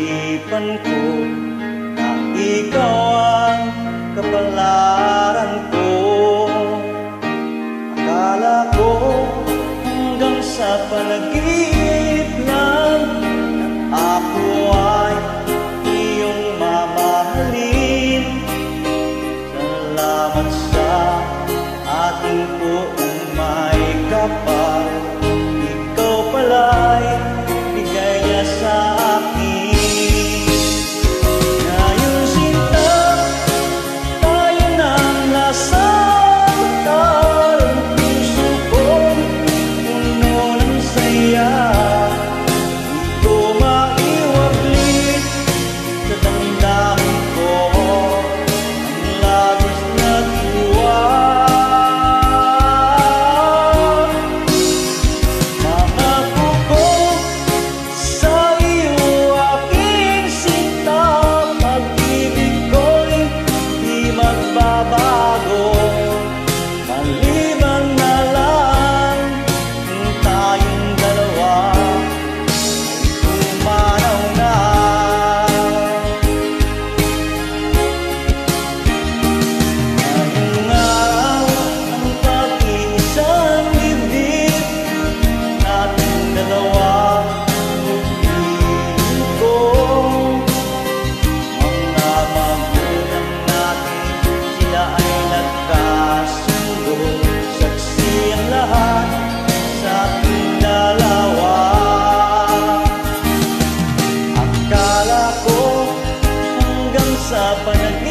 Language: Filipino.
Naisipan ko na ikaw ang kapalaran ko. Akala ko hanggang sa panaginip lang na ako ay iyong mamahalin. Salamat sa ating poong may kapal, ikaw pala'y bigay niya sa akin. Ngayon sinta, tayo nang nasa pagkarang puso ko, puno ng saya. Di ko maiwaglit sa damdamin ko ang labis na tuwa. Sa panaginip